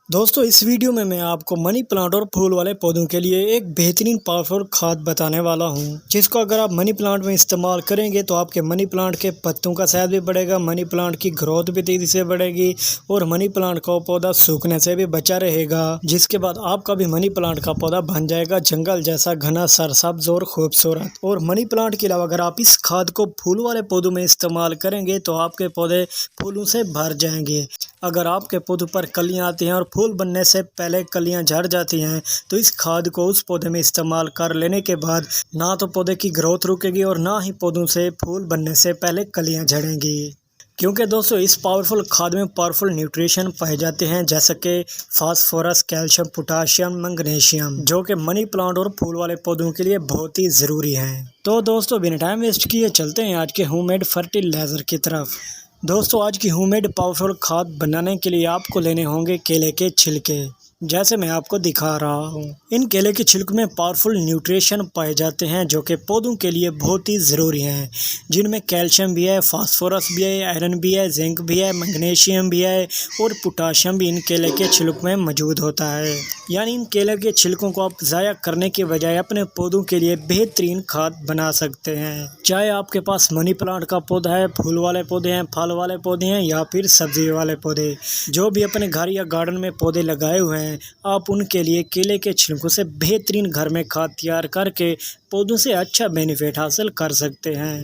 दोस्तों इस वीडियो में मैं आपको मनी प्लांट और फूल वाले पौधों के लिए एक बेहतरीन पावरफुल खाद बताने वाला हूं, जिसको अगर आप मनी प्लांट में इस्तेमाल करेंगे तो आपके मनी प्लांट के पत्तों का साइज भी बढ़ेगा, मनी प्लांट की ग्रोथ भी तेजी से बढ़ेगी और मनी प्लांट का पौधा सूखने से भी बचा रहेगा। जिसके बाद आपका भी मनी प्लांट का पौधा बन जाएगा जंगल जैसा घना, सरसब्ज और खूबसूरत। और मनी प्लांट के अलावा अगर आप इस खाद को फूल वाले पौधों में इस्तेमाल करेंगे तो आपके पौधे फूलों से भर जाएंगे। अगर आपके पौधों पर कलियां आती हैं और फूल बनने से पहले कलियां झड़ जाती हैं तो इस खाद को उस पौधे में इस्तेमाल कर लेने के बाद ना तो पौधे की ग्रोथ रुकेगी और ना ही पौधों से फूल बनने से पहले कलियां झड़ेंगी। क्योंकि दोस्तों इस पावरफुल खाद में पावरफुल न्यूट्रिशन पाए जाते हैं, जैसे कि फास्फोरस, कैल्शियम, पोटाशियम, मैग्नीशियम, जो कि मनी प्लांट और फूल वाले पौधों के लिए बहुत ही ज़रूरी हैं। तो दोस्तों बिना टाइम वेस्ट किए चलते हैं आज के होममेड फर्टिलाइज़र की तरफ। दोस्तों आज की होममेड पावरफुल खाद बनाने के लिए आपको लेने होंगे केले के छिलके, जैसे मैं आपको दिखा रहा हूँ। इन केले के छिलकों में पावरफुल न्यूट्रिशन पाए जाते हैं जो कि पौधों के लिए बहुत ही ज़रूरी हैं, जिनमें कैल्शियम भी है, फास्फोरस भी है, आयरन भी है, जिंक भी है, मैग्नीशियम भी है और पोटाशियम भी इन केले के छिलकों में मौजूद होता है। यानी इन केले के छिलकों को आप ज़ाया करने के बजाय अपने पौधों के लिए बेहतरीन खाद बना सकते हैं। चाहे आपके पास मनी प्लांट का पौधा है, फूल वाले पौधे हैं, फल वाले पौधे हैं या फिर सब्जी वाले पौधे, जो भी अपने घर या गार्डन में पौधे लगाए हुए हैं, आप उनके लिए केले के छिलकों से बेहतरीन घर में खाद तैयार करके पौधों से अच्छा बेनिफिट हासिल कर सकते हैं।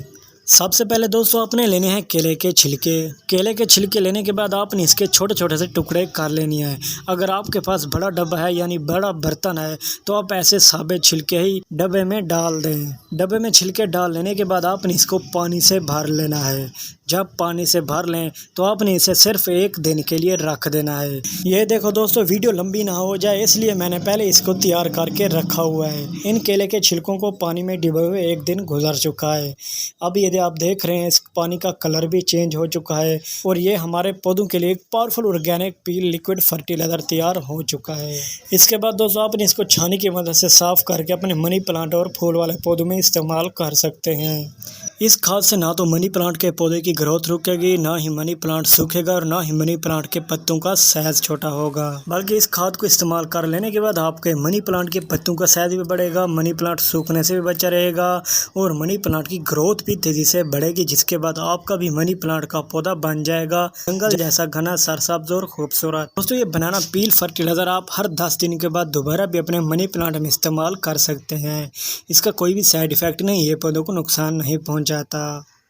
सबसे पहले दोस्तों आपने लेने हैं केले के छिलके। केले के छिलके लेने के बाद आपने इसके छोटे छोटे से टुकड़े कर लेने हैं। अगर आपके पास बड़ा डब्बा है यानी बड़ा बर्तन है तो आप ऐसे साबुत छिलके ही डब्बे में डाल दें। डब्बे में छिलके डाल लेने के बाद आपने इसको पानी से भर लेना है। जब पानी से भर लें तो आपने इसे सिर्फ एक दिन के लिए रख देना है। ये देखो दोस्तों वीडियो लंबी ना हो जाए इसलिए मैंने पहले इसको तैयार करके रखा हुआ है। इन केले के छिलकों को पानी में डुबोए हुए एक दिन गुजर चुका है। अब यदि आप देख रहे हैं इस पानी का कलर भी चेंज हो चुका है और ये हमारे पौधों के लिए एक पावरफुल ऑर्गेनिक पील लिक्विड फर्टिलाइजर तैयार हो चुका है। इसके बाद दोस्तों आपने इसको छानी की मदद से साफ करके अपने मनी प्लांट और फूल वाले पौधों में इस्तेमाल कर सकते हैं। इस खाद से ना तो मनी प्लांट के पौधे की ग्रोथ रुकेगी, ना ही मनी प्लांट सूखेगा और ना ही मनी प्लांट के पत्तों का साइज छोटा होगा, बल्कि इस खाद को इस्तेमाल कर लेने के बाद आपके मनी प्लांट के पत्तों का साइज भी बढ़ेगा, मनी प्लांट सूखने से भी बचा रहेगा और मनी प्लांट की ग्रोथ भी तेजी से बढ़ेगी। जिसके बाद आपका भी मनी प्लांट का पौधा बन जाएगा जंगल जैसा घना, सरसब्ज और खूबसूरत। दोस्तों ये बनाना पील फर्टिलाइजर आप हर 10 दिन के बाद दोबारा भी अपने मनी प्लांट में इस्तेमाल कर सकते हैं। इसका कोई भी साइड इफेक्ट नहीं है, पौधों को नुकसान नहीं पहुंचाता।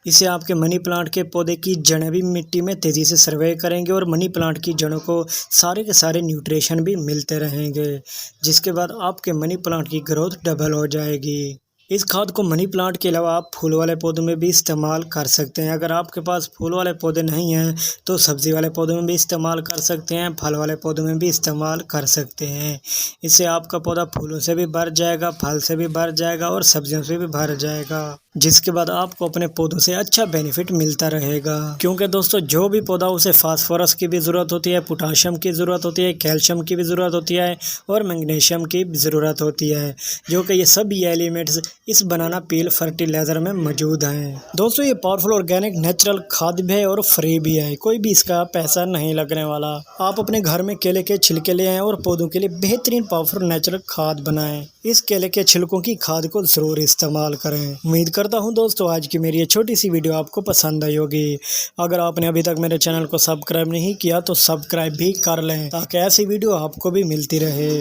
इसे आपके मनी प्लांट के पौधे की जड़ें भी मिट्टी में तेज़ी से सर्वे करेंगे और मनी प्लांट की जड़ों को सारे के सारे न्यूट्रिशन भी मिलते रहेंगे, जिसके बाद आपके मनी प्लांट की ग्रोथ डबल हो जाएगी। इस खाद को मनी प्लांट के अलावा आप फूल वाले पौधों में भी इस्तेमाल कर सकते हैं। अगर आपके पास फूल वाले पौधे नहीं हैं तो सब्ज़ी वाले पौधों में भी इस्तेमाल कर सकते हैं, फल वाले पौधों में भी इस्तेमाल कर सकते हैं। इससे आपका पौधा फूलों से भी भर जाएगा, फल से भी भर जाएगा और सब्जियों से भी भर जाएगा, जिसके बाद आपको अपने पौधों से अच्छा बेनिफिट मिलता रहेगा। क्योंकि दोस्तों जो भी पौधा उसे फास्फोरस की भी ज़रूरत होती है, पोटाशियम की ज़रूरत होती है, कैल्शियम की भी ज़रूरत होती है और मैग्नीशियम की भी ज़रूरत होती है, जो कि ये सभी एलिमेंट्स इस बनाना पील फर्टिलाइज़र में मौजूद हैं। दोस्तों ये पावरफुल ऑर्गेनिक नेचुरल खाद भी है और फ्री भी है, कोई भी इसका पैसा नहीं लगने वाला। आप अपने घर में केले के छिलके ले आएँ और पौधों के लिए बेहतरीन पावरफुल नेचुरल खाद बनाएं। इस केले के छिलकों की खाद को ज़रूर इस्तेमाल करें। उम्मीद करता हूं दोस्तों आज की मेरी ये छोटी सी वीडियो आपको पसंद आई होगी। अगर आपने अभी तक मेरे चैनल को सब्सक्राइब नहीं किया तो सब्सक्राइब भी कर लें ताकि ऐसी वीडियो आपको भी मिलती रहे।